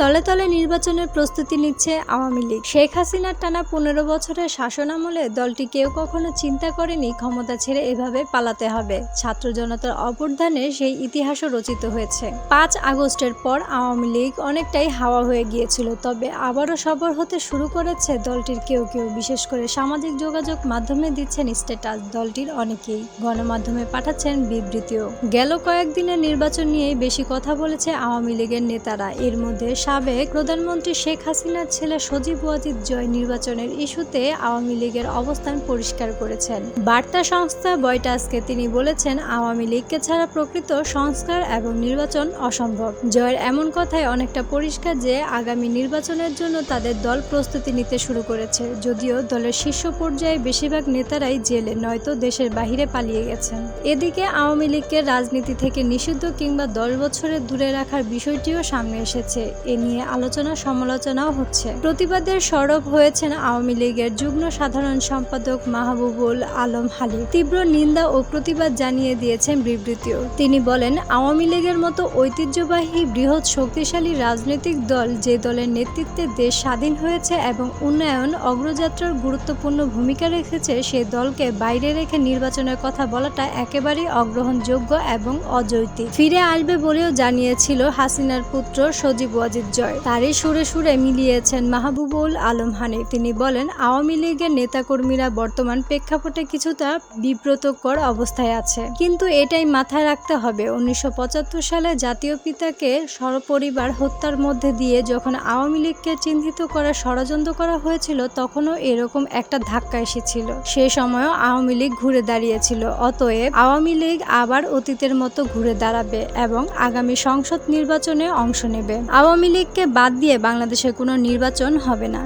তলে তলে নির্বাচনের প্রস্তুতি নিচ্ছে আওয়ামী লীগ। শেখ হাসিনার টানা ১৫ বছরের শাসনামলে দলটি কেউ কখনো চিন্তা করেনি ক্ষমতা ছেড়ে এভাবে পালাতে হবে। ছাত্র জনতার অভ্যুত্থানে সেই ইতিহাসও রচিত হয়েছে। ৫ আগস্টের পর আওয়ামী লীগ অনেকটাই হাওয়া হয়ে গিয়েছিল, তবে আবারও সবর হতে শুরু করেছে দলটির কেউ কেউ। বিশেষ করে সামাজিক যোগাযোগ মাধ্যমে দিচ্ছেন স্ট্যাটাস, দলটির অনেকেই গণমাধ্যমে পাঠাচ্ছেন বিবৃতিও। গেল কয়েকদিনের নির্বাচন নিয়েই বেশি কথা বলেছে আওয়ামী লীগের নেতারা। এর মধ্যে সাবেক প্রধানমন্ত্রী শেখ হাসিনার ছেলে সজীব ওয়াজিদ জয় নির্বাচনের ইস্যুতে আওয়ামী লীগের অবস্থান পরিষ্কার করেছেন। বার্তা সংস্থা বয়টাসকে তিনি বলেছেন, আওয়ামী লীগকে ছাড়া প্রকৃত সংস্কার এবং নির্বাচন অসম্ভব। জয়ের এমন কথায় অনেকটা পরিষ্কার যে আগামী নির্বাচনের জন্য তাদের দল প্রস্তুতি নিতে শুরু করেছে। যদিও দলের শীর্ষ পর্যায়ে বেশিরভাগ নেতারাই জেলে নয়তো দেশের বাহিরে পালিয়ে গেছেন। এদিকে আওয়ামী লীগকে রাজনীতি থেকে নিষিদ্ধ কিংবা 10 বছরের দূরে রাখার বিষয়টিও সামনে এসেছে। এ নিয়ে আলোচনা সমালোচনাও হচ্ছে। প্রতিবাদের সরব হয়েছেন আওয়ামী লীগের যুগ্ম সাধারণ সম্পাদক মাহবুবুল আলম হালিম। তীব্র নিন্দা ও প্রতিবাদ জানিয়ে দিয়েছেন বিবৃতিও। তিনি বলেন, আওয়ামী লীগের মতো ঐতিহ্যবাহী বৃহৎ শক্তিশালী রাজনৈতিক দল, যে দলের নেতৃত্বে দেশ স্বাধীন হয়েছে এবং উন্নয়ন অগ্রযাত্রার গুরুত্বপূর্ণ ভূমিকা রেখেছে, সে দলকে বাইরে রেখে নির্বাচনের কথা বলাটা একেবারেই অগ্রহণযোগ্য এবং অযৌক্তিক। ফিরে আসবে বলেও জানিয়েছিল হাসিনার পুত্র সজীব ওয়াজিদ জয়। তারই সুরে সুরে মিলিয়েছেন মাহবুবুল আলম হানিফ। তিনি বলেন, আওয়ামী লীগের নেতাকর্মীরা বর্তমান প্রেক্ষাপটে কিছুটা বিব্রতকর অবস্থায় আছে, কিন্তু এটাই মাথায় রাখতে হবে, 1975 সালে জাতীয় পিতাকে সপরিবার হত্যার মধ্যে দিয়ে যখন আওয়ামী লীগকে চিহ্নিত করার ষড়যন্ত্র করা হয়েছিল, তখনও এরকম একটা ধাক্কা এসেছিল। সে সময়ও আওয়ামী লীগ ঘুরে দাঁড়িয়েছিল। অতএব আওয়ামী লীগ আবার অতীতের মতো ঘুরে দাঁড়াবে এবং আগামী সংসদ নির্বাচনে অংশ নেবে। আওয়ামী লীগকে বাদ দিয়ে বাংলাদেশে কোনো নির্বাচন হবে না।